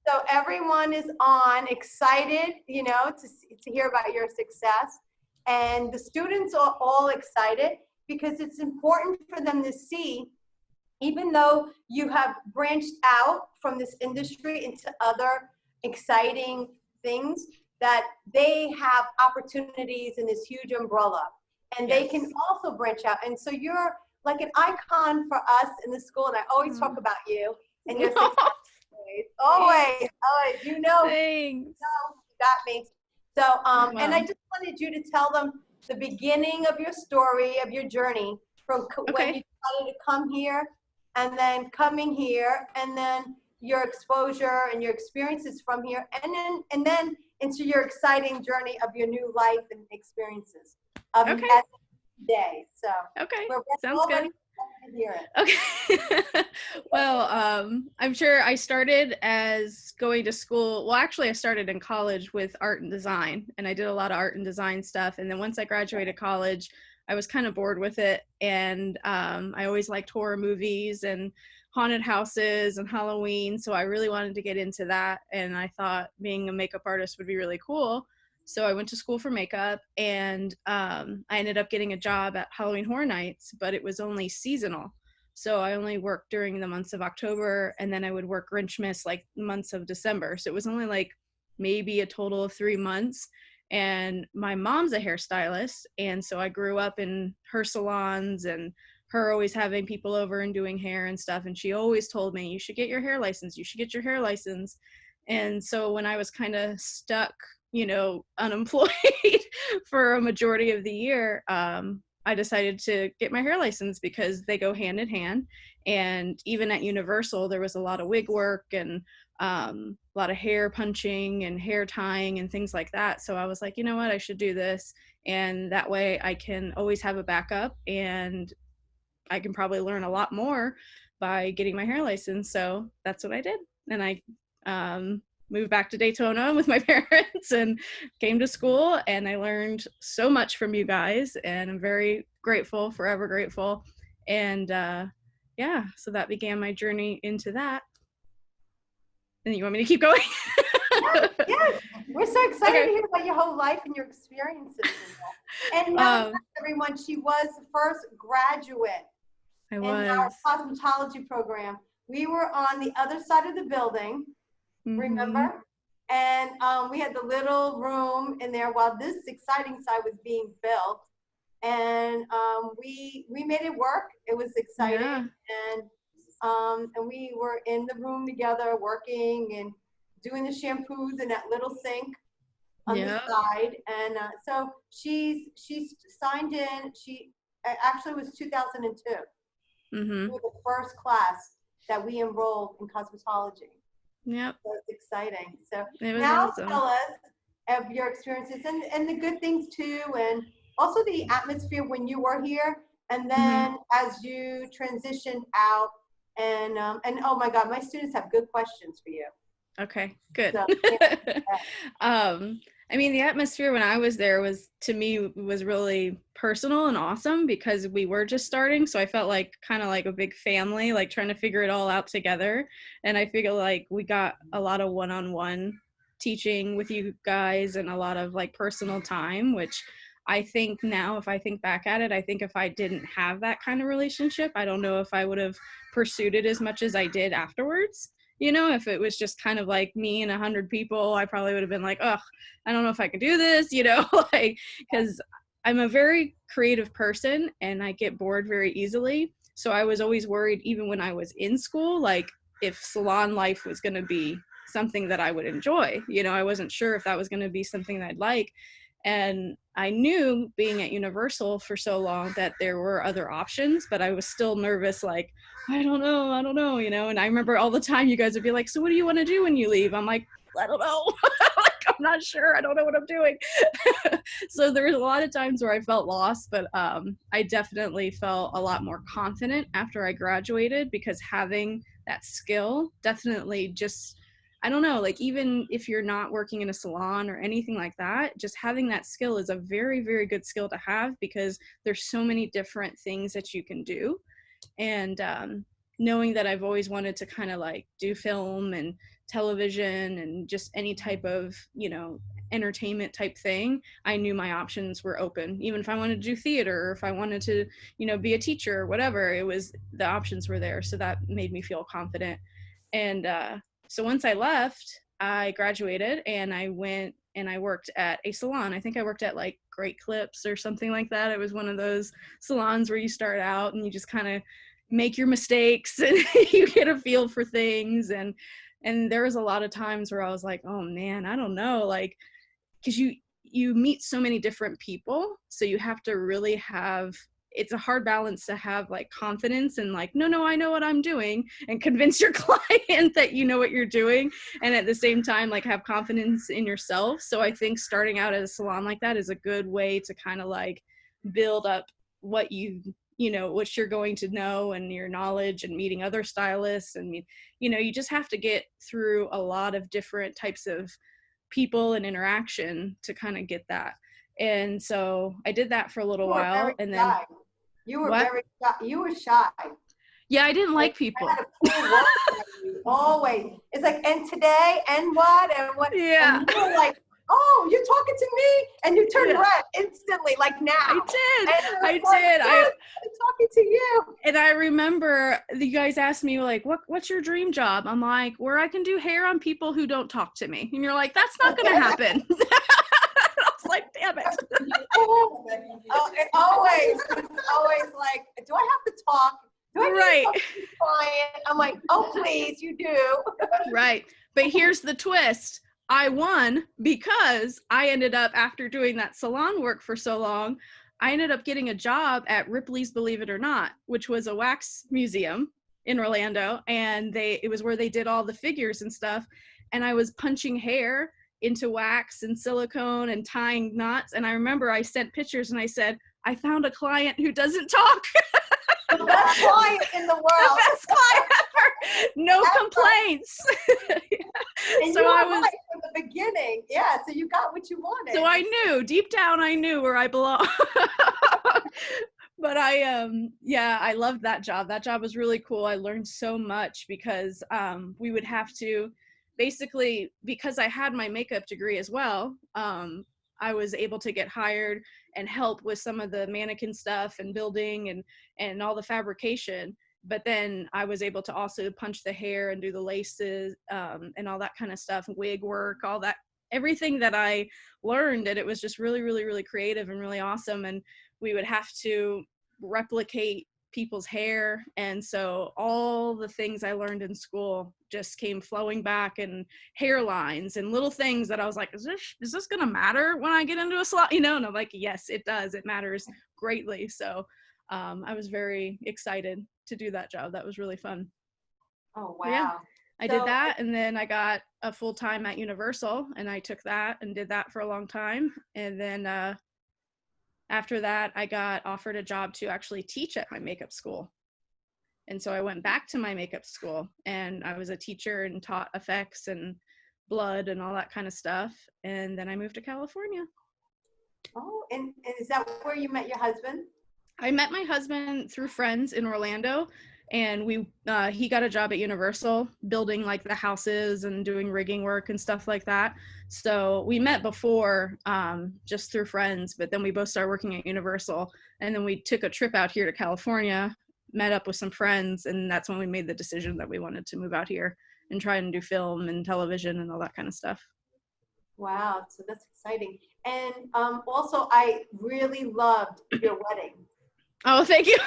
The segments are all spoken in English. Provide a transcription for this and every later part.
So everyone is on, excited, you know, to hear about your success. And the students are all excited because it's important for them to see, even though you have branched out from this industry into other exciting things, that they have opportunities in this huge umbrella. And they can also branch out. And so you're like an icon for us in the school. And I always talk about you and your success. Always, you know, Thanks. you got me. So, and I just wanted you to tell them the beginning of your story, of your journey, from when you decided to come here, and then coming here, and then your exposure and your experiences from here, and then into your exciting journey of your new life and experiences. At the day. So Sounds good. Okay. Well, I'm sure I started as going to school. Well, actually, I started in college with art and design, and I did a lot of art and design stuff. And then once I graduated college, I was kind of bored with it. And I always liked horror movies and haunted houses and Halloween. So I really wanted to get into that. And I thought being a makeup artist would be really cool. So I went to school for makeup, and I ended up getting a job at Halloween Horror Nights, but it was only seasonal. So I only worked during the months of October, and then I would work Grinchmas like months of December. So it was only like maybe a total of 3 months. And my mom's a hairstylist, and so I grew up in her salons and her always having people over and doing hair and stuff. And she always told me, you should get your hair license. You should get your hair license. And so when I was kind of stuck, you know, unemployed for a majority of the year, I decided to get my hair license because they go hand in hand. And even at Universal, there was a lot of wig work and a lot of hair punching and hair tying and things like that. So I was like, you know what, I should do this. And that way I can always have a backup, and I can probably learn a lot more by getting my hair license. So that's what I did. And I moved back to Daytona with my parents and came to school, and I learned so much from you guys, and I'm very grateful, forever grateful. And yeah, so that began my journey into that. And you want me to keep going? Yes. We're so excited to hear about your whole life and your experiences. And everyone, she was the first graduate in our cosmetology program. We were on the other side of the building. Remember? And we had the little room in there while this exciting side was being built. And we made it work. It was exciting. And we were in the room together working and doing the shampoos in that little sink on the side. And so she's signed in. She actually was 2002. We were the first class that we enrolled in cosmetology. Yep. So it's exciting. So now tell us of your experiences and the good things too, and also the atmosphere when you were here, and then as you transitioned out, and oh my God, my students have good questions for you. Okay, good. So, I mean, the atmosphere when I was there was really personal and awesome because we were just starting. So I felt like kind of like a big family, like trying to figure it all out together. And I feel like we got a lot of one-on-one teaching with you guys and a lot of like personal time, which I think now, if I think back at it, I think if I didn't have that kind of relationship, I don't know if I would have pursued it as much as I did afterwards. You know, if it was just kind of like me and 100 people, I probably would have been like, oh, I don't know if I could do this, you know, like, because I'm a very creative person and I get bored very easily. So I was always worried, even when I was in school, like if salon life was going to be something that I would enjoy. You know, I wasn't sure if that was going to be something that I'd like. And I knew being at Universal for so long that there were other options, but I was still nervous, like, I don't know, you know? And I remember all the time you guys would be like, so what do you want to do when you leave? I'm like, I don't know. Like, I'm not sure. I don't know what I'm doing. So there was a lot of times where I felt lost, but I definitely felt a lot more confident after I graduated because having that skill definitely just, I don't know, like even if you're not working in a salon or anything like that, just having that skill is a very, very good skill to have because there's so many different things that you can do. And knowing that I've always wanted to kind of like do film and television and just any type of, entertainment type thing, I knew my options were open. Even if I wanted to do theater, or if I wanted to, be a teacher or whatever, the options were there. So that made me feel confident. And so once I left, I graduated and I went and I worked at a salon. I think I worked at like Great Clips or something like that. It was one of those salons where you start out and you just kind of make your mistakes and you get a feel for things. And there was a lot of times where I was like, oh man, I don't know, like, because you meet so many different people, so you have to really have, it's a hard balance to have like confidence and like, no, I know what I'm doing, and convince your client that you know what you're doing, and at the same time like have confidence in yourself. So I think starting out at a salon like that is a good way to kind of like build up what what you're going to know and your knowledge, and meeting other stylists. And you just have to get through a lot of different types of people and interaction to kind of get that. And so I did that for a little while, and then you were very shy. You were shy. Yeah, I didn't like people. I had a cool work always. It's like, and today, and what, and what. Yeah. And you were like, oh, you're talking to me, and you turned red instantly, like now. I did. I'm talking to you. And I remember you guys asked me like, what's your dream job? I'm like, where I can do hair on people who don't talk to me. And you're like, that's not going to happen. I was like, damn it. It's always like, do I have to talk? Do I need to talk to the client? I'm like, oh, please, you do. Right. But here's the twist. I won because I ended up, after doing that salon work for so long, I ended up getting a job at Ripley's Believe It or Not, which was a wax museum in Orlando. And it was where they did all the figures and stuff. And I was punching hair into wax and silicone and tying knots. And I remember I sent pictures and I said, I found a client who doesn't talk. The best client in the world. The best client ever. No complaints. And so I was from the beginning. Yeah. So you got what you wanted. So I knew deep down, I knew where I belong. But I loved that job. That job was really cool. I learned so much because we would have to basically, because I had my makeup degree as well, I was able to get hired and help with some of the mannequin stuff and building and all the fabrication. But then I was able to also punch the hair and do the laces and all that kind of stuff, wig work, all that, everything that I learned. And it was just really, really, really creative and really awesome. And we would have to replicate people's hair. And so all the things I learned in school just came flowing back, and hairlines and little things that I was like, is this going to matter when I get into a salon? And I'm like, yes, it does. It matters greatly. So I was very excited to do that job. That was really fun. Oh, wow. Yeah, I did that. And then I got a full-time at Universal, and I took that and did that for a long time. And then after that, I got offered a job to actually teach at my makeup school. And so I went back to my makeup school, and I was a teacher and taught effects and blood and all that kind of stuff. And then I moved to California. Oh, and is that where you met your husband? I met my husband through friends in Orlando, and he got a job at Universal building like the houses and doing rigging work and stuff like that. So we met before just through friends, but then we both started working at Universal, and then we took a trip out here to California, met up with some friends, and that's when we made the decision that we wanted to move out here and try and do film and television and all that kind of stuff. Wow, so that's exciting. And also, I really loved your wedding. Oh, thank you.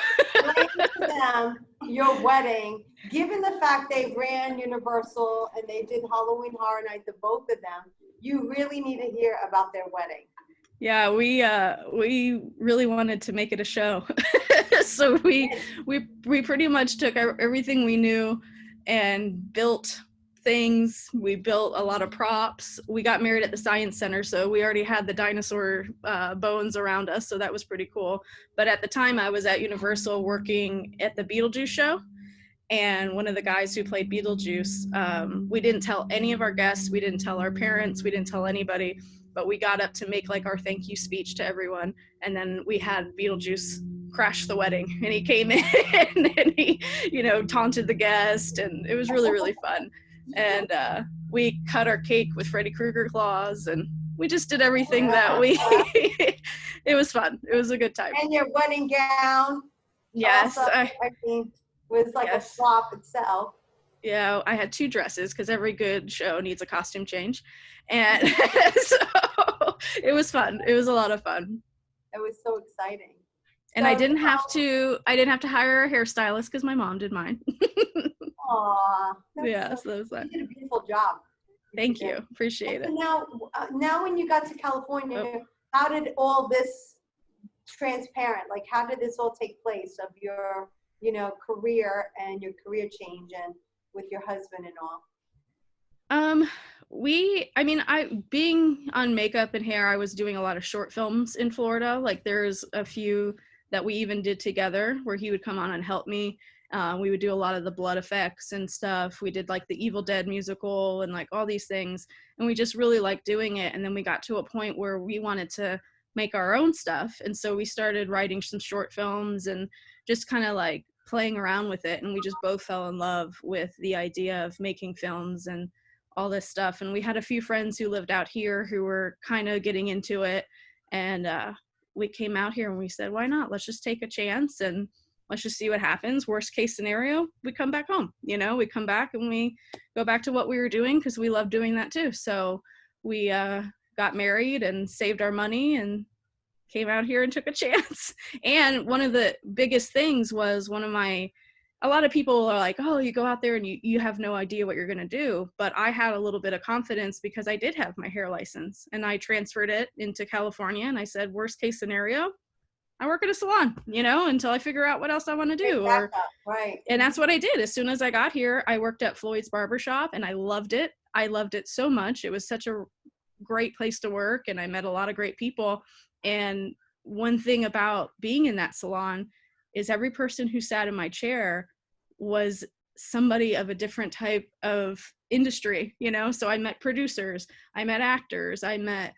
Your wedding, given the fact they ran Universal and they did Halloween Horror Night, the both of them, you really need to hear about their wedding. Yeah, we really wanted to make it a show. So we pretty much took everything we knew and built things. We built a lot of props. We got married at the Science Center, so we already had the dinosaur bones around us, so that was pretty cool. But at the time, I was at Universal working at the Beetlejuice show, and one of the guys who played Beetlejuice, we didn't tell any of our guests, we didn't tell our parents, we didn't tell anybody, but we got up to make like our thank you speech to everyone, and then we had Beetlejuice crash the wedding, and he came in and he taunted the guest, and it was really, really fun. and we cut our cake with Freddy Krueger claws, and we just did everything that we it was fun. It was a good time. And your wedding gown. Yes. Also, I mean, was like a flop itself. Yeah, I had 2 dresses because every good show needs a costume change. And so it was fun. It was a lot of fun. It was so exciting. And so, I didn't have to hire a hairstylist because my mom did mine. Aw. Yeah, so that was that. You did a beautiful job. Thank you. Appreciate it. Now when you got to California, how did all this transparent, like how did this all take place of your, career and your career change and with your husband and all? Being on makeup and hair, I was doing a lot of short films in Florida. Like there's a few that we even did together where he would come on and help me. We would do a lot of the blood effects and stuff. We did like the Evil Dead musical and like all these things. And we just really liked doing it. And then we got to a point where we wanted to make our own stuff. And so we started writing some short films and just kind of like playing around with it. And we just both fell in love with the idea of making films and all this stuff. And we had a few friends who lived out here who were kind of getting into it. And we came out here and we said, why not? Let's just take a chance and let's just see what happens. Worst case scenario, we come back home. We come back and we go back to what we were doing because we love doing that too. So we got married and saved our money and came out here and took a chance. And one of the biggest things was a lot of people are like, oh, you go out there and you have no idea what you're going to do. But I had a little bit of confidence because I did have my hair license and I transferred it into California. And I said, worst case scenario, I work at a salon, until I figure out what else I want to do. Right. And that's what I did. As soon as I got here, I worked at Floyd's Barbershop and I loved it. I loved it so much. It was such a great place to work and I met a lot of great people. And one thing about being in that salon is every person who sat in my chair was somebody of a different type of industry, So I met producers, I met actors, I met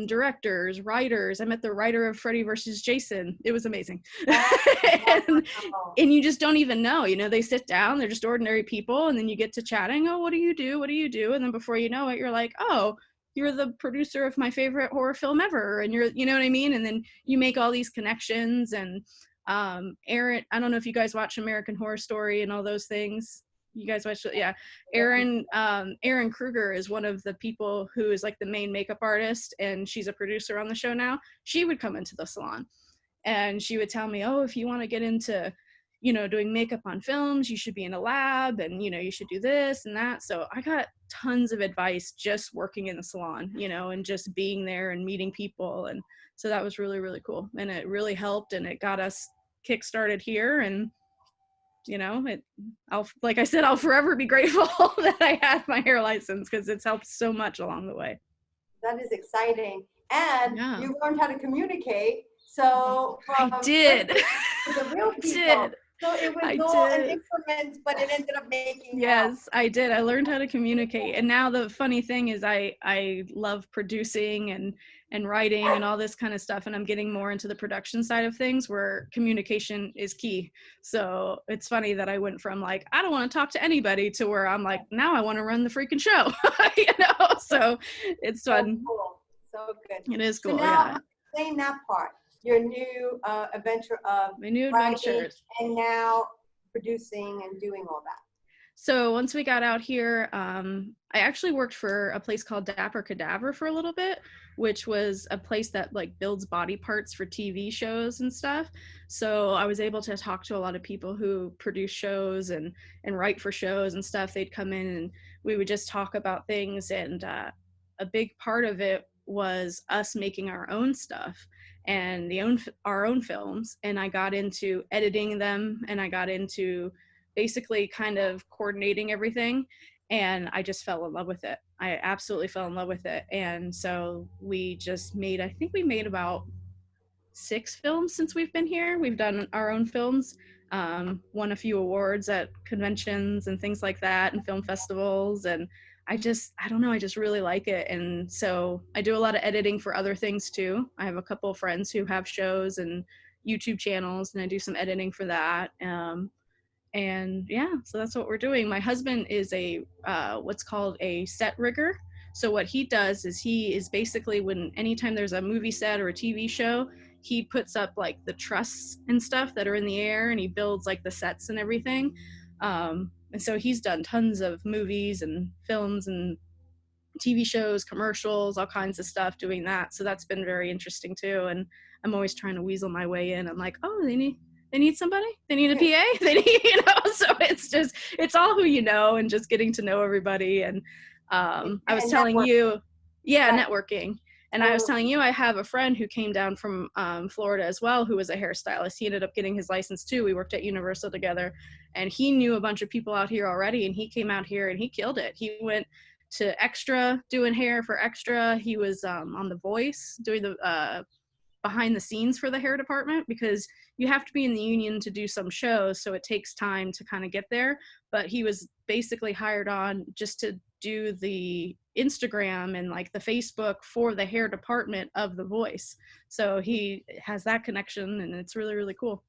directors, writers. I met the writer of Freddy versus Jason. It was amazing. and you just don't even know, they sit down, they're just ordinary people. And then you get to chatting. Oh, what do you do? What do you do? And then before you know it, you're like, oh, you're the producer of my favorite horror film ever. And you're, you know what I mean? And then you make all these connections. And Aaron, I don't know if you guys watch American Horror Story and all those things. You guys watch it? Yeah. Erin Kruger is one of the people who is like the main makeup artist, and she's a producer on the show now. She would come into the salon and she would tell me, oh, if you want to get into, doing makeup on films, you should be in a lab and, you should do this and that. So I got tons of advice just working in the salon, and just being there and meeting people. And so that was really, really cool. And it really helped and it got us kickstarted here. And like I said, I'll forever be grateful that I had my hair license because it's helped so much along the way. That is exciting. And you learned how to communicate. So I did. The real people. So it was all in increments, but it ended up making. Yes, I did. I learned how to communicate. And now the funny thing is I love producing and writing and all this kind of stuff. And I'm getting more into the production side of things where communication is key. So it's funny that I went from like, I don't want to talk to anybody to where I'm like, now I want to run the freaking show, so it's fun. So cool. So good. It is cool. So now, explain that part, your new adventure of my new adventures and now producing and doing all that. So once we got out here, I actually worked for a place called Dapper Cadaver for a little bit, which was a place that like builds body parts for TV shows and stuff. So I was able to talk to a lot of people who produce shows and write for shows and stuff. They'd come in and we would just talk about things. And a big part of it was us making our own stuff and our own films. And I got into editing them and I got into basically kind of coordinating everything. And I just fell in love with it. I absolutely fell in love with it. And so we just I think we made about 6 films since we've been here. We've done our own films, won a few awards at conventions and things like that and film festivals. And I don't know, I just really like it. And so I do a lot of editing for other things too. I have a couple of friends who have shows and YouTube channels and I do some editing for that. And yeah, so that's what we're doing. My husband is a what's called a set rigger. So what he does is he is basically, when anytime there's a movie set or a TV show, he puts up like the trusses and stuff that are in the air, and he builds like the sets and everything. And so he's done tons of movies and films and TV shows, commercials, all kinds of stuff doing that. So that's been very interesting too. And I'm always trying to weasel my way in. I'm like, oh, they need somebody, they need a PA, they need, so it's all who you know, and just getting to know everybody. And I was telling you, networking. And I was telling you, I have a friend who came down from Florida as well, who was a hairstylist. He ended up getting his license too. We worked at Universal together, and he knew a bunch of people out here already, and he came out here and he killed it. He went to Extra, doing hair for Extra. He was on The Voice, doing the behind the scenes for the hair department, because you have to be in the union to do some shows, so it takes time to kind of get there. But he was basically hired on just to do the Instagram and like the Facebook for the hair department of The Voice. So he has that connection, and it's really, really cool.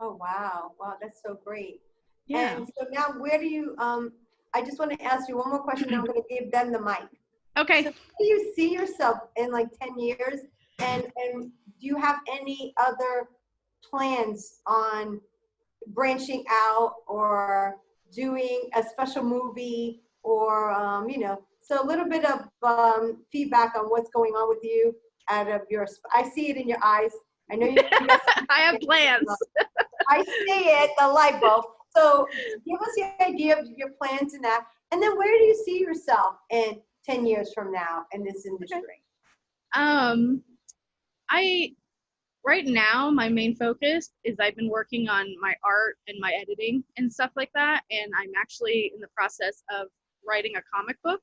Oh, wow. Wow, that's so great. Yeah. And so now where do you, I just want to ask you one more question, and I'm going to give them the mic. Okay. So do you see yourself in like 10 years? And do you have any other plans on branching out or doing a special movie or, so a little bit of feedback on what's going on with you out of your, I see it in your eyes. I know you I have plans. I see it, the light bulb. So give us the idea of your plans in that. And then where do you see yourself in 10 years from now in this industry? Right now, my main focus is I've been working on my art and my editing and stuff like that. And I'm actually in the process of writing a comic book.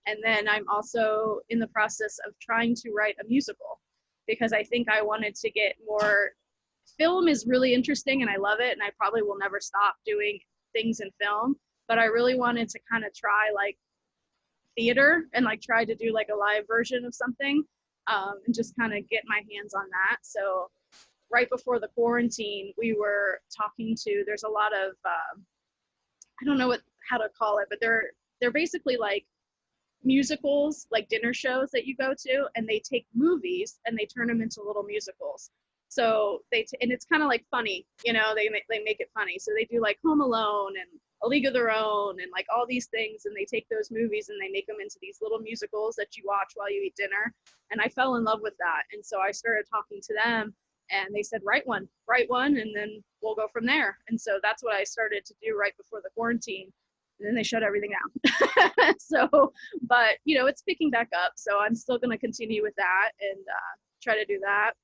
And then I'm also in the process of trying to write a musical, because I think I wanted to get more. Film is really interesting and I love it, and I probably will never stop doing things in film, but I really wanted to kind of try like theater and like try to do like a live version of something, and just kind of get my hands on that. So right before the quarantine, we were talking to, there's a lot of, I don't know how to call it, but they're basically like musicals, like dinner shows that you go to, and they take movies and they turn them into little musicals. So and it's kind of like funny, they make it funny. So they do like Home Alone and A League of Their Own and like all these things, and they take those movies and they make them into these little musicals that you watch while you eat dinner. And I fell in love with that. And so I started talking to them, and they said, write one, and then we'll go from there. And so that's what I started to do right before the quarantine. And then they shut everything down. So, but it's picking back up. So I'm still going to continue with that and try to do that.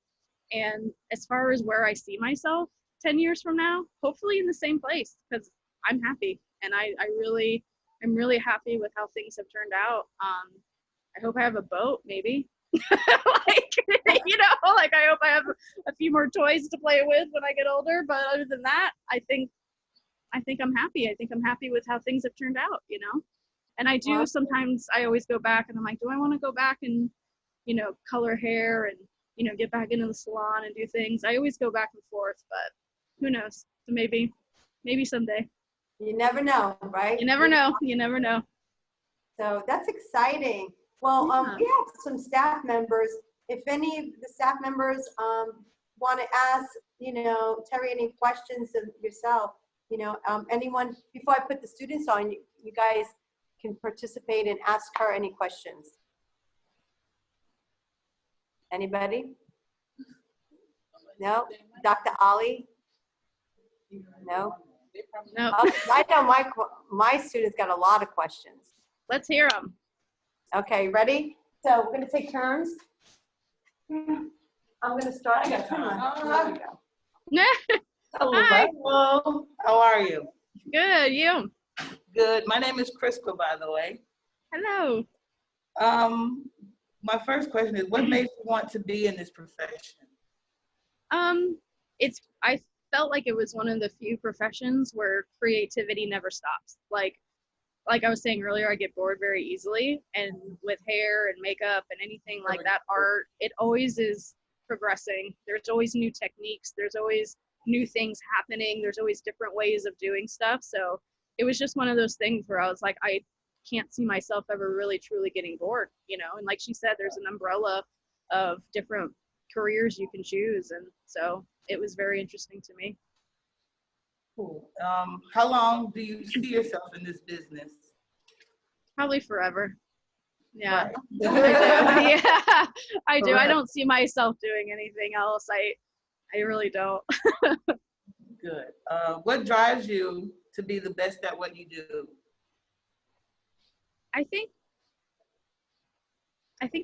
And as far as where I see myself 10 years from now, hopefully in the same place, because I'm happy. And I'm really happy with how things have turned out. I hope I have a boat, maybe. I hope I have a few more toys to play with when I get older. But other than that, I think I'm happy. I think I'm happy with how things have turned out, And I do sometimes, I always go back and I'm like, do I want to go back and, color hair and, get back into the salon and do things. I always go back and forth, but who knows? So maybe someday. You never know, right? You never know. You never know. So that's exciting. Well, we have some staff members. If any of the staff members want to ask, Terri, any questions of yourself, anyone, before I put the students on, you guys can participate and ask her any questions. Anybody? No? Dr. Ali? No? No. I know my students got a lot of questions. Let's hear them. Okay, ready? So we're going to take turns. I'm going to start. There we go. Hi. Hello. How are you? Good. You? Good. My name is Krista, by the way. Hello. My first question is, what made you want to be in this profession? I felt like it was one of the few professions where creativity never stops. Like I was saying earlier, I get bored very easily, and with hair and makeup and anything like that, art, it always is progressing. There's always new techniques. There's always new things happening. There's always different ways of doing stuff. So it was just one of those things where I was like, I can't see myself ever really truly getting bored, you know? And like she said, there's an umbrella of different careers you can choose. And so it was very interesting to me. Cool. How long do you see yourself in this business? Probably forever. Yeah. Right. Yeah, I do. I Correct. don't see myself doing anything else. I really don't. Good. What drives you to be the best at what you do? I think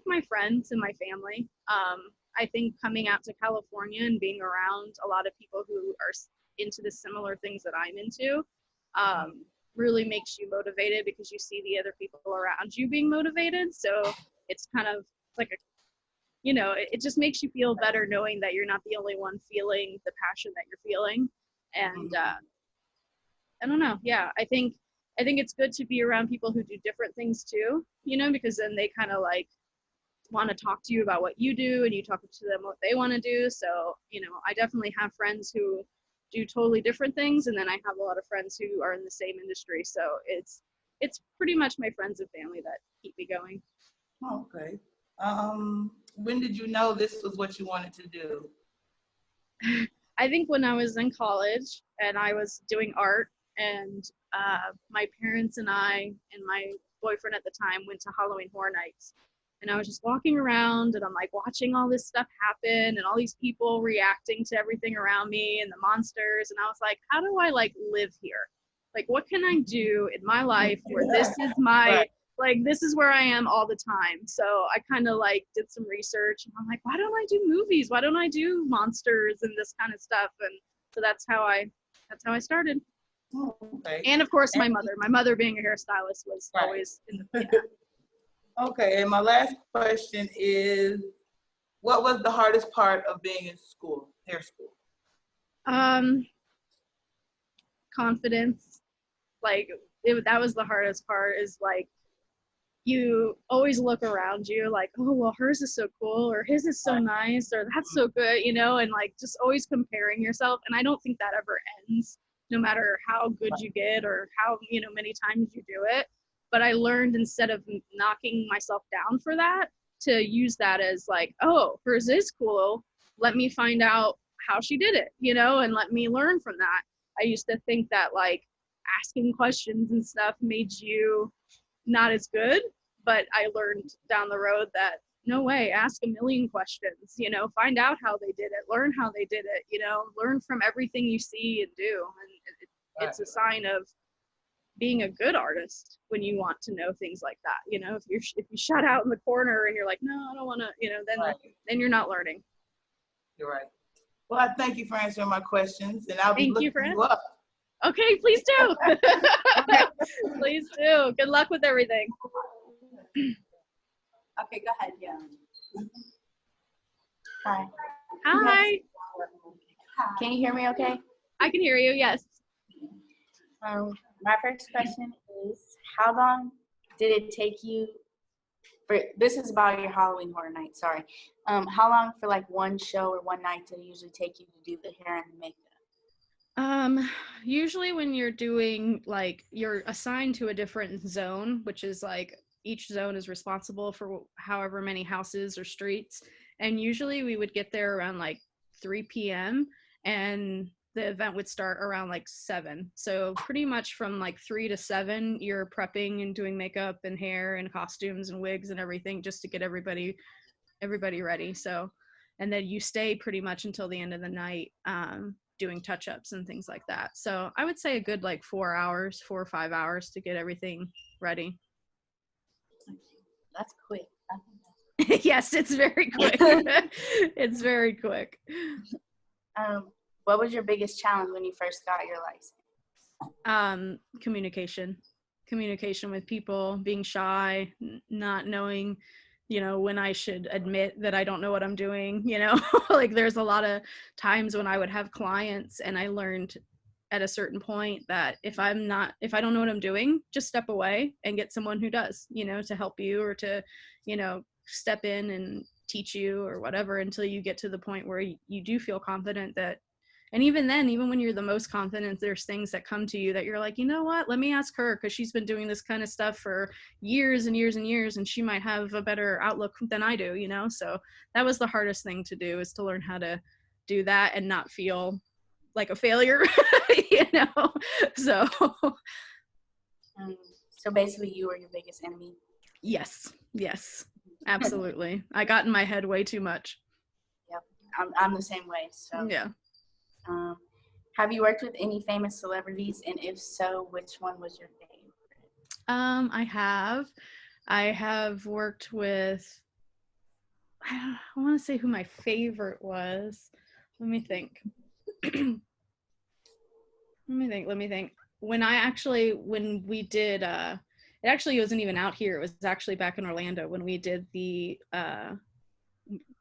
my friends and my family. I think coming out to California and being around a lot of people who are into the similar things that I'm into really makes you motivated, because you see the other people around you being motivated. So it's kind of like a, you know, it just makes you feel better knowing that you're not the only one feeling the passion that you're feeling. And I don't know. Yeah, I think it's good to be around people who do different things too, you know, because then they kind of like want to talk to you about what you do, and you talk to them what they want to do. So, you know, I definitely have friends who do totally different things, and then I have a lot of friends who are in the same industry. So it's pretty much my friends and family that keep me going. Okay. When did you know this was what you wanted to do? I think when I was in college and I was doing art, and my parents and I and my boyfriend at the time went to Halloween Horror Nights. And I was just walking around, and I'm like watching all this stuff happen and all these people reacting to everything around me and the monsters. And I was like, how do I like live here? Like, what can I do in my life where this is my, like, this is where I am all the time. So I kind of like did some research, and I'm like, why don't I do movies? Why don't I do monsters and this kind of stuff? And so that's how I started. Oh, okay. And of course, my mother being a hairstylist was always in the, yeah. Okay, and my last question is, what was the hardest part of being in school, hair school? Confidence. Like, that was the hardest part, is like, you always look around you like, oh, well, hers is so cool, or his is so nice, or that's so good, you know, and like just always comparing yourself. And I don't think that ever ends, no matter how good you get or how, you know, many times you do it. But I learned, instead of knocking myself down for that, to use that as like, oh, hers is cool. Let me find out how she did it, you know, and let me learn from that. I used to think that like asking questions and stuff made you not as good, but I learned down the road that no way, ask a million questions, you know, find out how they did it, learn how they did it, you know, learn from everything you see and do. And it's a sign of being a good artist when you want to know things like that. You know, if you shut out in the corner and you're like, no, I don't want to, you know, then you're not learning. You're right. Well, I thank you for answering my questions, and I'll be looking you up. Okay, please do. Please do. Good luck with everything. Okay, go ahead. Yeah. Hi. Hi. Can you hear me okay? I can hear you, yes. My first question is, how long did it take you this is about your Halloween Horror Night, sorry. How long for like one show or one night did it usually take you to do the hair and the makeup? Usually when you're doing, like, you're assigned to a different zone, which is like each zone is responsible for however many houses or streets. And usually we would get there around like 3 p.m. and the event would start around like 7. So pretty much from like 3 to 7, you're prepping and doing makeup and hair and costumes and wigs and everything just to get everybody ready. So, and then you stay pretty much until the end of the night, doing touch-ups and things like that. So I would say a good like 4 or 5 hours to get everything ready. That's quick. Yes, it's very quick. It's very quick. What was your biggest challenge when you first got your license? Communication with people, being shy, not knowing, you know, when I should admit that I don't know what I'm doing, you know. Like, there's a lot of times when I would have clients and I learned at a certain point that if I don't know what I'm doing, just step away and get someone who does, you know, to help you, or to, you know, step in and teach you or whatever, until you get to the point where you do feel confident that And even then, even when you're the most confident, there's things that come to you that you're like, you know what, let me ask her, because she's been doing this kind of stuff for years and years and years, and she might have a better outlook than I do, you know? So that was the hardest thing to do, is to learn how to do that and not feel like a failure, you know? So. So basically you were your biggest enemy. Yes, absolutely. I got in my head way too much. Yep, I'm the same way. So yeah. Have you worked with any famous celebrities, and if so, which one was your favorite? I have worked with, I want to say who my favorite was. Let me think. Let me think. When we did, it actually wasn't even out here. It was actually back in Orlando when we did the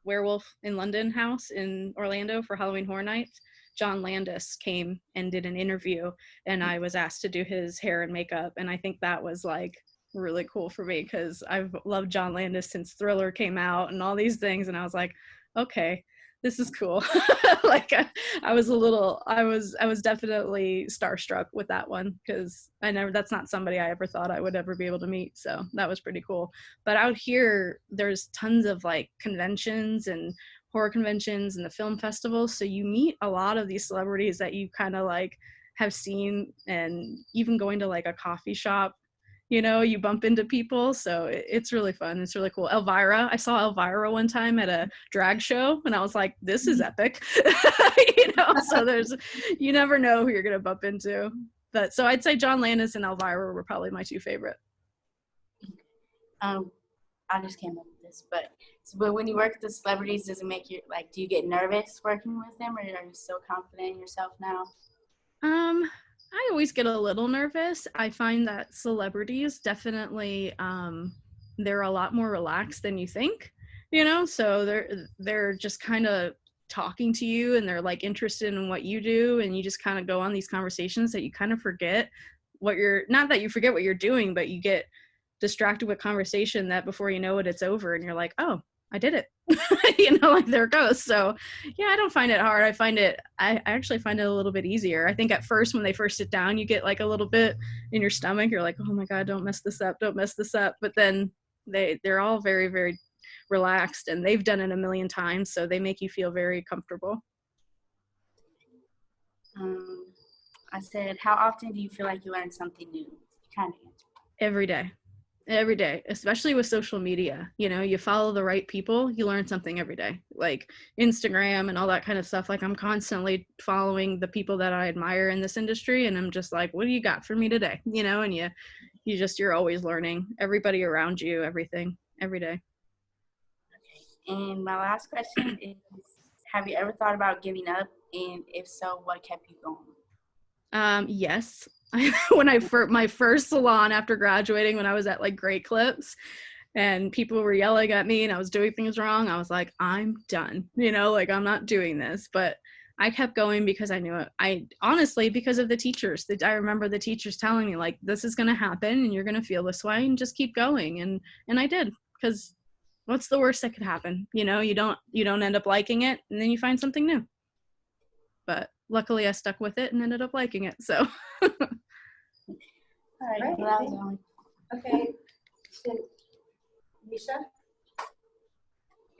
Werewolf in London house in Orlando for Halloween Horror Nights. John Landis came and did an interview, and I was asked to do his hair and makeup. And I think that was like really cool for me, because I've loved John Landis since Thriller came out and all these things. And I was like, okay, this is cool. Like I was definitely starstruck with that one, because that's not somebody I ever thought I would ever be able to meet. So that was pretty cool. But out here, there's tons of like conventions and horror conventions and the film festivals. So you meet a lot of these celebrities that you kind of like have seen, and even going to like a coffee shop, you know, you bump into people. So it's really fun. It's really cool. I saw Elvira one time at a drag show, and I was like, this is epic. You know, so you never know who you're going to bump into. But so I'd say John Landis and Elvira were probably my two favorite. I just came up with this, but when you work with the celebrities, does it make you like, do you get nervous working with them, or are you so confident in yourself now? I always get a little nervous. I find that celebrities definitely, they're a lot more relaxed than you think, you know, so they're just kind of talking to you, and they're like interested in what you do, and you just kind of go on these conversations that you kind of forget not that you forget what you're doing, but you get distracted with conversation that before you know it, it's over, and you're like, oh, I did it. You know, like there it goes. So yeah, I don't find it hard. I actually find it a little bit easier. I think at first, when they first sit down, you get like a little bit in your stomach. You're like, oh my God, don't mess this up. But then they're all very, very relaxed, and they've done it a million times. So they make you feel very comfortable. I said, how often do you feel like you learn something new? Kind of. Every day, especially with social media. You know, you follow the right people, you learn something every day, like Instagram and all that kind of stuff. Like I'm constantly following the people that I admire in this industry, and I'm just like, what do you got for me today? You know, and you're always learning. Everybody around you, everything, every day. Okay. And my last question is, have you ever thought about giving up? And if so, what kept you going? Yes. My first salon after graduating, when I was at like Great Clips, and people were yelling at me and I was doing things wrong, I was like, I'm done, you know, like I'm not doing this. But I kept going because I knew it. Honestly, because of the teachers. I remember the teachers telling me, like, this is going to happen and you're going to feel this way, and just keep going. And I did, because what's the worst that could happen? You know, you don't end up liking it, and then you find something new. But luckily I stuck with it and ended up liking it. So. All right. Well, okay. Nisha?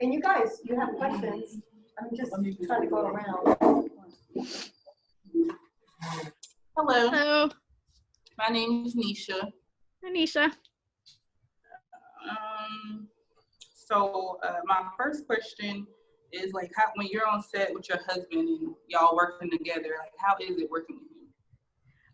And you guys, you have questions. I'm just trying to go around. Hello. Hello. My name is Nisha. Hi, Nisha. So my first question is, like, how, when you're on set with your husband and y'all working together, like, how is it working with him?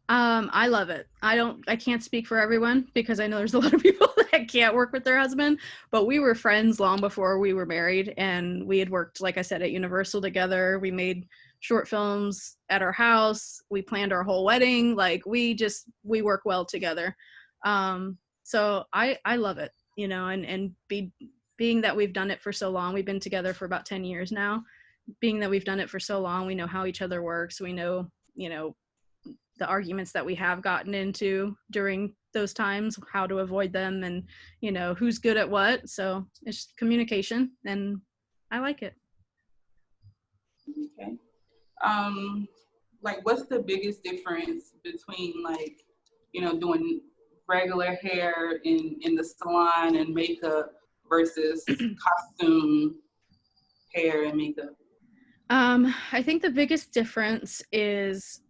I love it. I can't speak for everyone, because I know there's a lot of people that can't work with their husband, but we were friends long before we were married, and we had worked, like I said, at Universal together. We made short films at our house. We planned our whole wedding. Like we work well together. So I love it, you know, and being that we've done it for so long, we've been together for about 10 years now. Being that we've done it for so long, we know how each other works. We know, you know, the arguments that we have gotten into during those times, how to avoid them, and, you know, who's good at what. So it's communication, and I like it. Okay. Like, what's the biggest difference between, like, you know, doing regular hair in the salon and makeup versus costume hair and makeup? I think the biggest difference is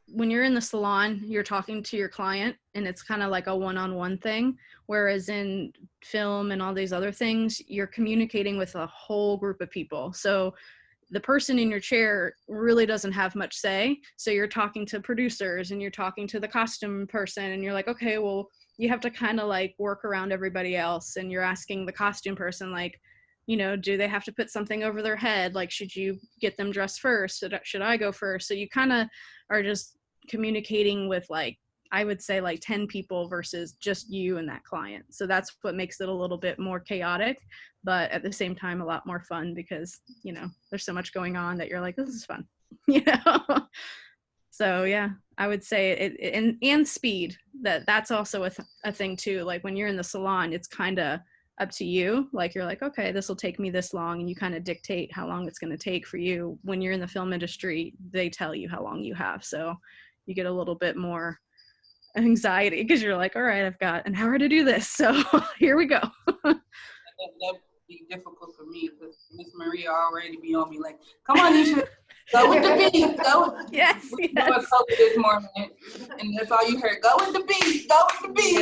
when you're in the salon, you're talking to your client and it's kind of like a one-on-one thing. Whereas in film and all these other things, you're communicating with a whole group of people. So the person in your chair really doesn't have much say. So you're talking to producers and you're talking to the costume person and you're like, okay, well, you have to kind of like work around everybody else. And you're asking the costume person, like, you know, do they have to put something over their head? Like, should you get them dressed first? Should I go first? So you kind of are just communicating with, like, I would say like 10 people versus just you and that client. So that's what makes it a little bit more chaotic, but at the same time, a lot more fun because, you know, there's so much going on that you're like, this is fun, you know? So yeah, I would say it and speed, that's also a thing too. Like when you're in the salon, it's kind of up to you. Like you're like, okay, this will take me this long, and you kind of dictate how long it's going to take for you. When you're in the film industry, they tell you how long you have. So you get a little bit more anxiety because you're like, all right, I've got an hour to do this. So here we go. That'd be difficult for me because Miss Maria already be on me like, come on, you should go with the beat. Go. Yes. We was this morning, and that's all you heard. Go with the beat. Go with the beat.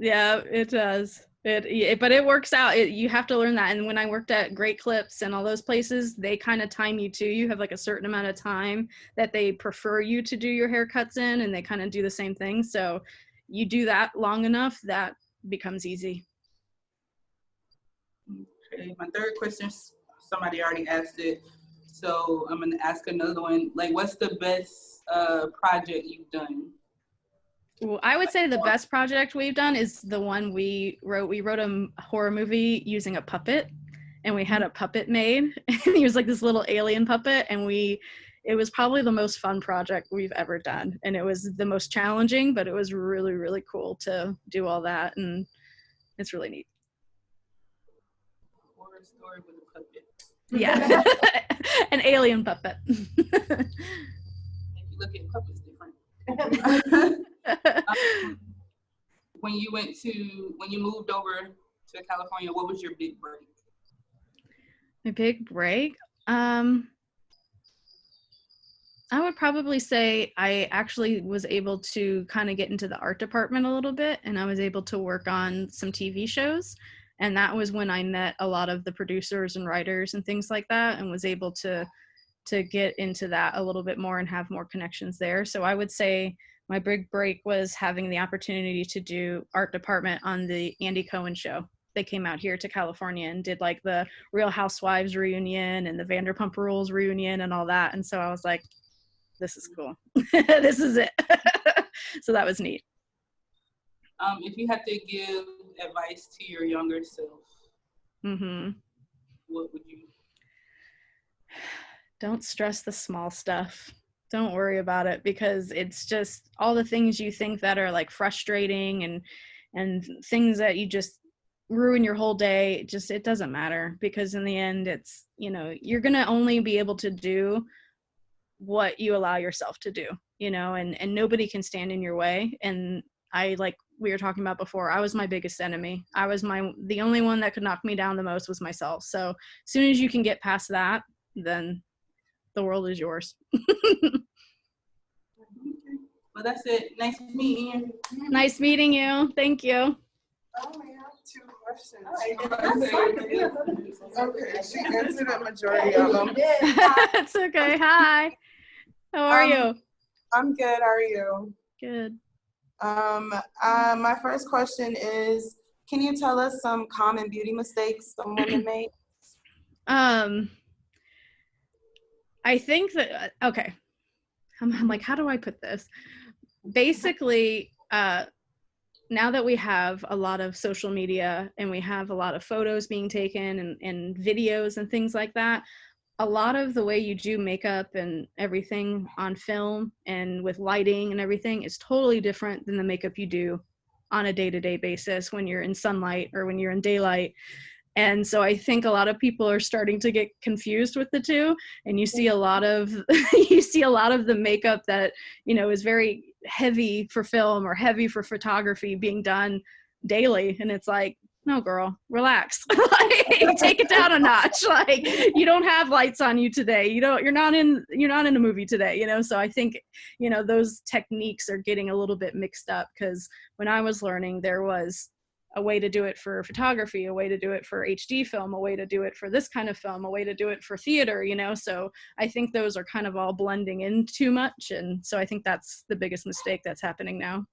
Yeah. It does. But it works out. You have to learn that. And when I worked at Great Clips and all those places, they kind of time you too. You have like a certain amount of time that they prefer you to do your haircuts in, and they kind of do the same thing. So you do that long enough, that becomes easy. Okay, my third question, somebody already asked it, so I'm gonna ask another one. Like, what's the best project you've done? Well, I would say the best project we've done is the one we wrote. We wrote a horror movie using a puppet, and we had a puppet made, and he was like this little alien puppet, and it was probably the most fun project we've ever done, and it was the most challenging, but it was really, really cool to do all that, and it's really neat. Horror story with a puppet. Yeah. An alien puppet. If you look at puppets different. When you moved over to California, what was your big break? My big break? I would probably say I actually was able to kind of get into the art department a little bit, and I was able to work on some TV shows. And that was when I met a lot of the producers and writers and things like that, and was able to get into that a little bit more and have more connections there. So I would say my big break was having the opportunity to do art department on the Andy Cohen show. They came out here to California and did like the Real Housewives reunion and the Vanderpump Rules reunion and all that. And so I was like, this is cool. This is it. So that was neat. If you had to give advice to your younger self, what would you? Don't stress the small stuff. Don't worry about it, because it's just all the things you think that are like frustrating and things that you just ruin your whole day. It doesn't matter, because in the end, it's, you know, you're going to only be able to do what you allow yourself to do, you know, and nobody can stand in your way. And like we were talking about before, I was my biggest enemy. The only one that could knock me down the most was myself. So as soon as you can get past that, then the world is yours. Well, that's it. Nice meeting you. Nice meeting you. Thank you. I only have 2 questions. Okay, she answered a majority of them. It's okay. Hi. How are you? I'm good. How are you? Good. My first question is, can you tell us some common beauty mistakes some women make? I think that, okay. I'm like, how do I put this? Basically, now that we have a lot of social media and we have a lot of photos being taken and videos and things like that, a lot of the way you do makeup and everything on film and with lighting and everything is totally different than the makeup you do on a day-to-day basis when you're in sunlight or when you're in daylight. And so I think a lot of people are starting to get confused with the two, and you see a lot of the makeup that, you know, is very heavy for film or heavy for photography being done daily, and it's like, no, girl, relax. Like, take it down a notch. Like, you don't have lights on you today. You're not in a movie today, you know? So I think, you know, those techniques are getting a little bit mixed up, because when I was learning, there was a way to do it for photography, a way to do it for HD film, a way to do it for this kind of film, a way to do it for theater, you know? So I think those are kind of all blending in too much. And so I think that's the biggest mistake that's happening now.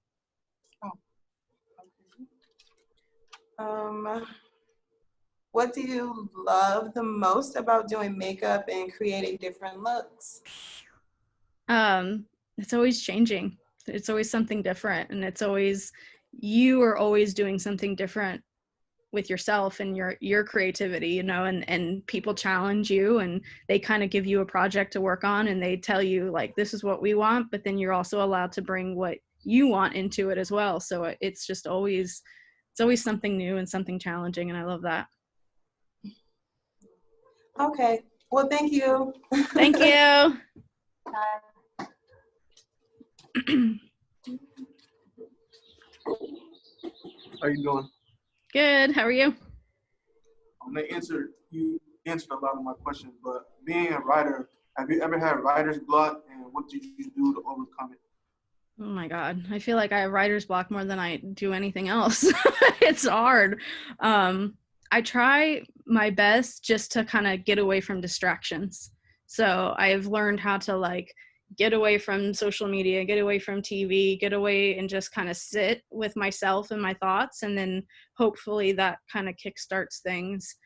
What do you love the most about doing makeup and creating different looks? It's always changing. It's always something different, and you are always doing something different with yourself and your creativity, you know, and people challenge you, and they kind of give you a project to work on, and they tell you, like, this is what we want, but then you're also allowed to bring what you want into it as well. So it's just always something new and something challenging, and I love that. Okay, well, thank you. Thank you. How you doing? Good. How are you? You answered a lot of my questions, but being a writer, have you ever had writer's block, and what did you do to overcome it? Oh my God. I feel like I have writer's block more than I do anything else. It's hard. I try my best just to kind of get away from distractions. So I've learned how to, like, get away from social media, get away from TV, get away and just kind of sit with myself and my thoughts. And then hopefully that kind of kickstarts things.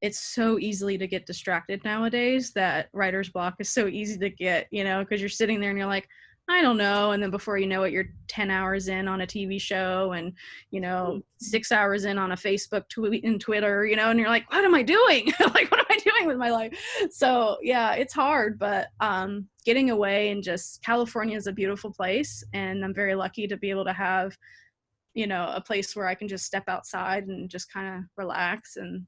It's so easily to get distracted nowadays that writer's block is so easy to get, you know, because you're sitting there and you're like, I don't know. And then before you know it, you're 10 hours in on a TV show and, you know, 6 hours in on a Facebook tweet and Twitter, you know, and you're like, what am I doing? Like, what am I doing with my life? So yeah, it's hard, but getting away, and just, California is a beautiful place. And I'm very lucky to be able to have, you know, a place where I can just step outside and just kind of relax and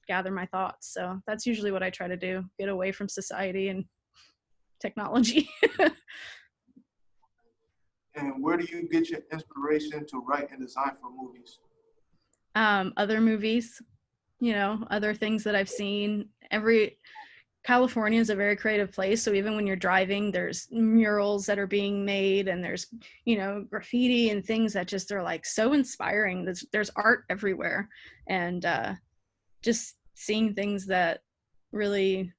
gather my thoughts. So that's usually what I try to do, get away from society and technology. And where do you get your inspiration to write and design for movies? Other movies, you know, other things that I've seen. California is a very creative place. So even when you're driving, there's murals that are being made, and there's, you know, graffiti and things that just are like so inspiring. There's art everywhere. And just seeing things that really,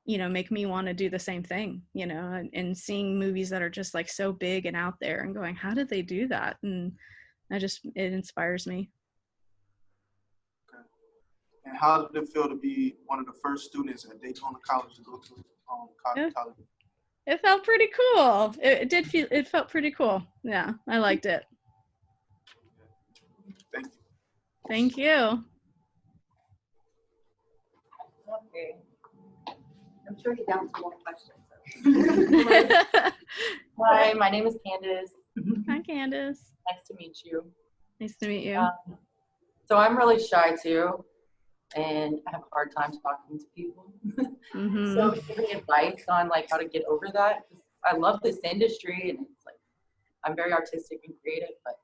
you know, make me want to do the same thing, you know, and seeing movies that are just like so big and out there and going, how did they do that? And it inspires me. Okay. And how did it feel to be one of the first students at Daytona College to go to college? It felt pretty cool. It felt pretty cool. Yeah, I liked it. Thank you. Thank you. Okay. I'm sure you're down to more questions. Hi, my name is Candace. Hi, Candace. Nice to meet you. Nice to meet you. So I'm really shy too, and I have a hard time talking to people. Mm-hmm. So do you have any advice on like how to get over that? I love this industry, and it's like I'm very artistic and creative, but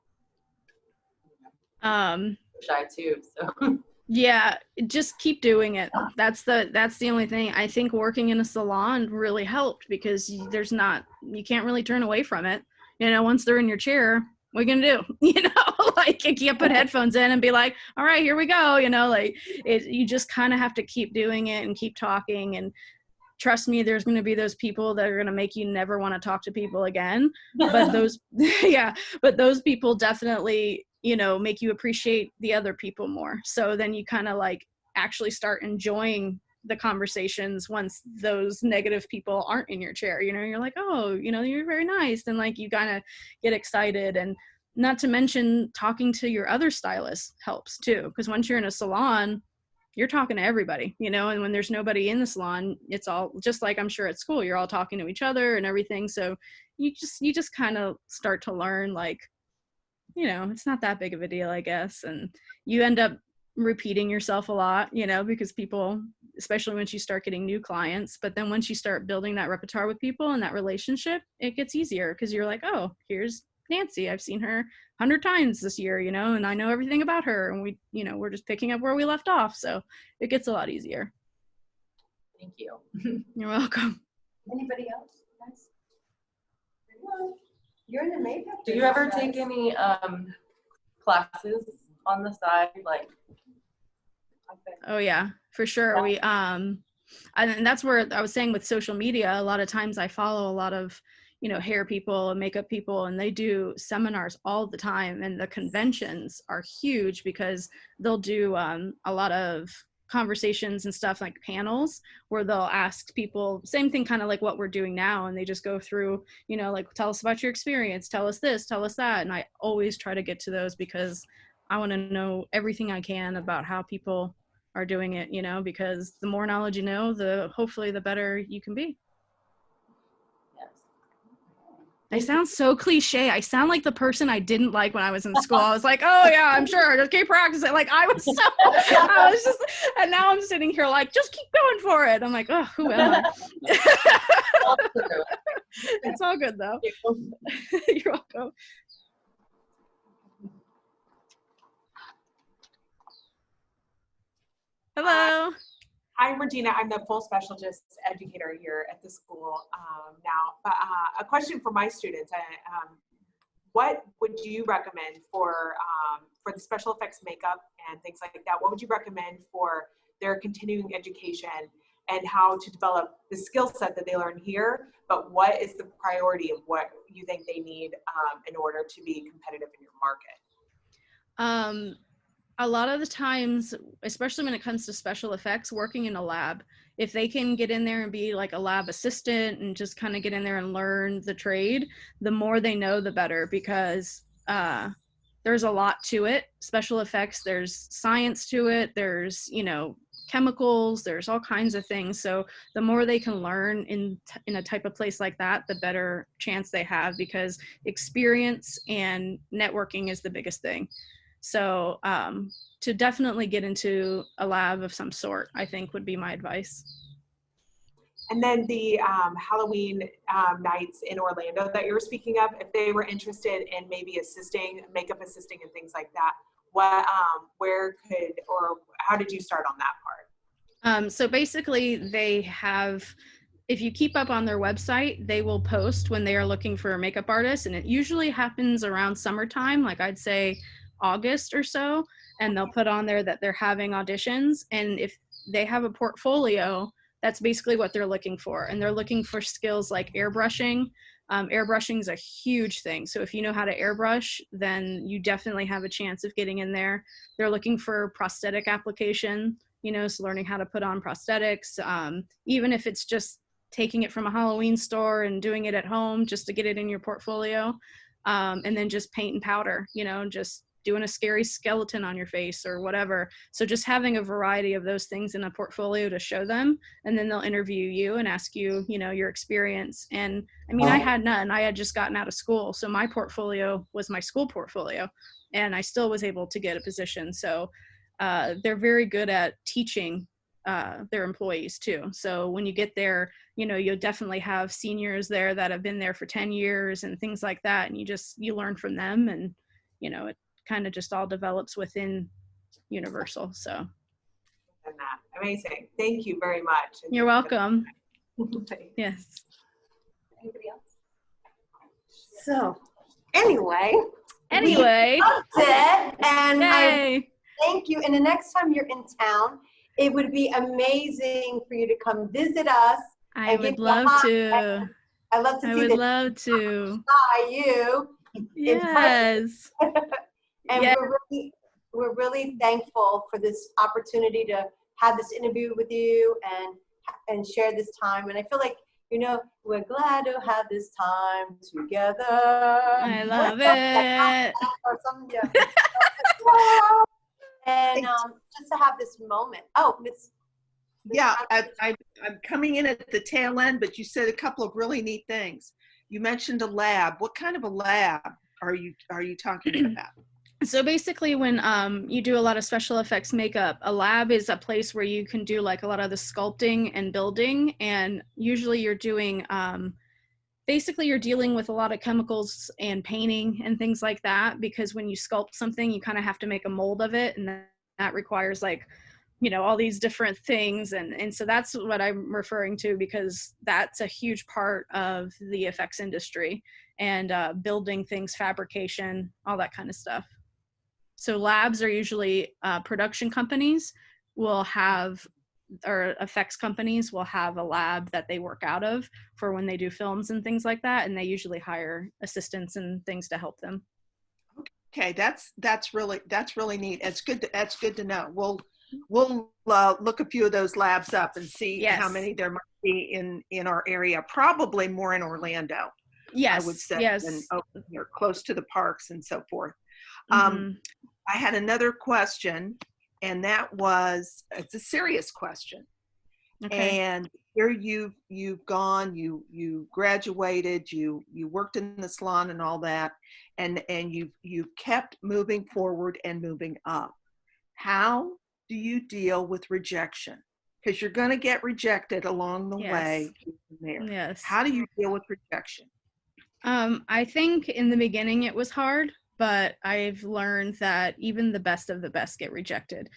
I'm shy too. So yeah, just keep doing it. That's the only thing. I think working in a salon really helped, because you can't really turn away from it. You know, once they're in your chair, what are you gonna do? You know, like, you can't put headphones in and be like, all right, here we go. You know, like, you just kind of have to keep doing it and keep talking. And trust me, there's going to be those people that are going to make you never want to talk to people again. But those people definitely, you know, make you appreciate the other people more. So then you kind of like actually start enjoying the conversations once those negative people aren't in your chair. You know, you're like, oh, you know, you're very nice. And like, you kind of get excited. And not to mention, talking to your other stylists helps too. Because once you're in a salon, you're talking to everybody, you know, and when there's nobody in the salon, it's all just like, I'm sure at school, you're all talking to each other and everything. So you just kind of start to learn, like, you know, it's not that big of a deal, I guess. And you end up repeating yourself a lot, you know, because people, especially once you start getting new clients, but then once you start building that repertoire with people and that relationship, it gets easier because you're like, oh, here's Nancy. I've seen her 100 times this year, you know, and I know everything about her, and we, you know, we're just picking up where we left off. So it gets a lot easier. Thank you. You're welcome. Anybody else? Nice. You're in the makeup. Do you ever take any classes on the side, like? Oh yeah, for sure. We and that's where I was saying with social media, a lot of times I follow a lot of, you know, hair people and makeup people, and they do seminars all the time, and the conventions are huge because they'll do a lot of conversations and stuff, like panels where they'll ask people same thing, kind of like what we're doing now, and they just go through, you know, like, tell us about your experience, tell us this, tell us that. And I always try to get to those because I want to know everything I can about how people are doing it, you know, because the more knowledge you know, the hopefully the better you can be. I sound so cliche. I sound like the person I didn't like when I was in school. I was like, oh yeah, I'm sure, just keep practicing. Like I was just, and now I'm sitting here like, just keep going for it. I'm like, oh, who am I? It's all good though. You're welcome. Hello. I'm Regina. I'm the full specialist educator here at the school now. But a question for my students: what would you recommend for the special effects makeup and things like that? What would you recommend for their continuing education and how to develop the skill set that they learn here? But what is the priority of what you think they need in order to be competitive in your market? A lot of the times, especially when it comes to special effects, working in a lab, if they can get in there and be like a lab assistant and just kind of get in there and learn the trade, the more they know, the better, because there's a lot to it. Special effects, there's science to it, there's, you know, chemicals, there's all kinds of things. So the more they can learn in a type of place like that, the better chance they have, because experience and networking is the biggest thing. So to definitely get into a lab of some sort, I think would be my advice. And then the Halloween nights in Orlando that you were speaking of, if they were interested in maybe makeup assisting and things like that, how did you start on that part? So basically they have, if you keep up on their website, they will post when they are looking for a makeup artist, and it usually happens around summertime, like I'd say August or so, and they'll put on there that they're having auditions, and if they have a portfolio, that's basically what they're looking for. And they're looking for skills like airbrushing. Airbrushing is a huge thing, so if you know how to airbrush, then you definitely have a chance of getting in there. They're looking for prosthetic application, you know, so learning how to put on prosthetics, even if it's just taking it from a Halloween store and doing it at home just to get it in your portfolio. And then just paint and powder, you know, just doing a scary skeleton on your face or whatever. So just having a variety of those things in a portfolio to show them, and then they'll interview you and ask you, you know, your experience. And I mean, I had none. I had just gotten out of school, so my portfolio was my school portfolio, and I still was able to get a position. So they're very good at teaching their employees too. So when you get there, you know, you'll definitely have seniors there that have been there for 10 years and things like that. And you learn from them, and, you know, it kind of just all develops within Universal. So. Amazing. Thank you very much. You're welcome. Yes. Anybody else? So anyway. And I thank you. And the next time you're in town, it would be amazing for you to come visit us. I would love to. I love to see I would love to. You. Yes. And we're really thankful for this opportunity to have this interview with you and share this time. And I feel like, you know, we're glad to have this time together. I love it. Or something, yeah. And just to have this moment. Oh, Miss. Yeah, I'm coming in at the tail end, but you said a couple of really neat things. You mentioned a lab. What kind of a lab are you talking about? So basically when you do a lot of special effects makeup, a lab is a place where you can do like a lot of the sculpting and building, and usually you're doing basically you're dealing with a lot of chemicals and painting and things like that, because when you sculpt something you kind of have to make a mold of it, and that requires like, you know, all these different things, and so that's what I'm referring to, because that's a huge part of the effects industry, and building things, fabrication, all that kind of stuff. So labs are usually production companies will have, or effects companies will have a lab that they work out of for when they do films and things like that, and they usually hire assistants and things to help them. Okay, that's really neat. That's good to know. We'll look a few of those labs up and see how many there might be in our area. Probably more in Orlando. Yes, I would say, yes, and you're close to the parks and so forth. Mm-hmm. I had another question, and that was, it's a serious question. Okay. And here you've gone, you graduated, you worked in the salon and all that, and you've kept moving forward and moving up. How do you deal with rejection? Because you're going to get rejected along the way there. Yes. How do you deal with rejection? I think in the beginning it was hard, but I've learned that even the best of the best get rejected.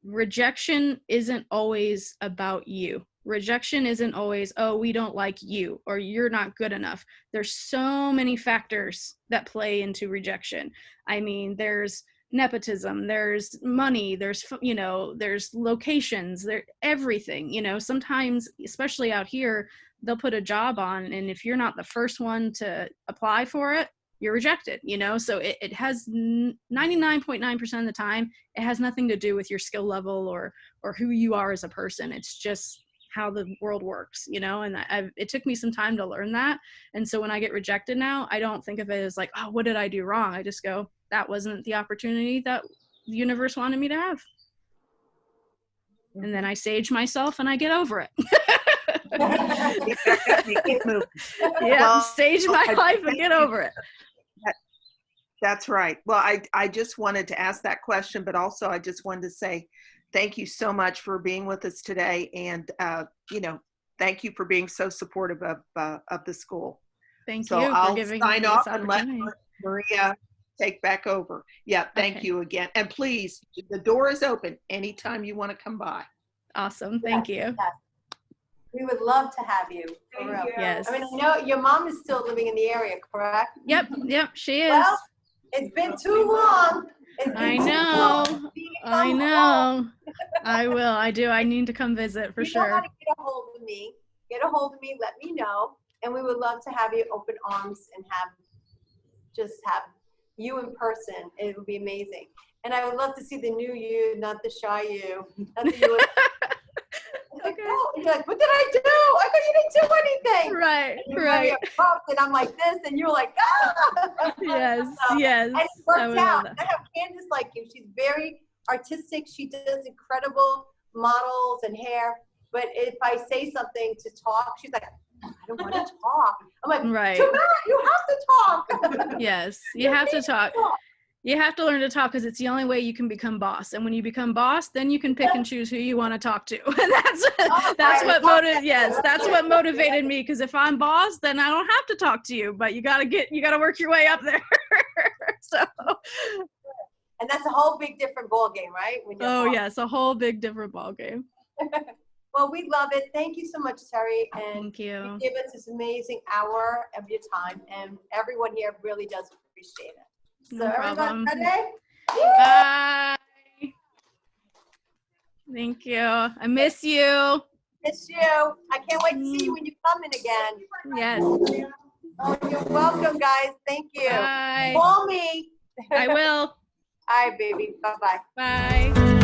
Rejection isn't always about you. Rejection isn't always, oh, we don't like you, or you're not good enough. There's so many factors that play into rejection. I mean, there's nepotism, there's money, there's, you know, there's locations, there, everything, you know. Sometimes, especially out here, they'll put a job on, and if you're not the first one to apply for it, you're rejected, you know. So it has 99.9% of the time, it has nothing to do with your skill level or who you are as a person. It's just how the world works, you know. And it took me some time to learn that. And so when I get rejected now, I don't think of it as like, oh, what did I do wrong? I just go, that wasn't the opportunity that the universe wanted me to have. And then I sage myself and I get over it. Stage my life and get over it. That's right. Well, I just wanted to ask that question, but also I just wanted to say thank you so much for being with us today, and you know, thank you for being so supportive of the school. Thank you. So I'll giving sign me off this and let Maria take back over. Yeah, thank you again, and please, the door is open anytime you want to come by. Awesome. Thank you. Yes. We would love to have you. For real. Yes. I mean, I know your mom is still living in the area, correct? Yep, she is. Well, it's been too long. I know. I know. I will. I do. I need to come visit for sure. You know how to get a hold of me. Get a hold of me. Let me know, and we would love to have you open arms and have you in person. It would be amazing. And I would love to see the new you, not the shy you. Not the you. Like, oh, you're like, what did I do? I thought you didn't do anything. Right, and right. And I'm like this, and you're like, ah. Yes, so, yes. And it works out. I have Candace like you. She's very artistic. She does incredible models and hair. But if I say something to talk, she's like, I don't want to talk. I'm like, right. Too bad. You have to talk. Yes, you have to talk. You have to learn to talk, because it's the only way you can become boss. And when you become boss, then you can pick and choose who you want to talk to. And that's what motivated me. Because if I'm boss, then I don't have to talk to you. But you gotta work your way up there. So. And that's a whole big different ball game, right? Yes, a whole big different ball game. Well, we love it. Thank you so much, Terri. And thank you. You give us this amazing hour of your time, and everyone here really does appreciate it. No problem. Ready? Bye. Thank you. I miss you. Miss you. I can't wait to see you when you come in again. Yes. Oh, you're welcome, guys. Thank you. Bye. Call me. I will. All right, baby. Bye-bye. Bye.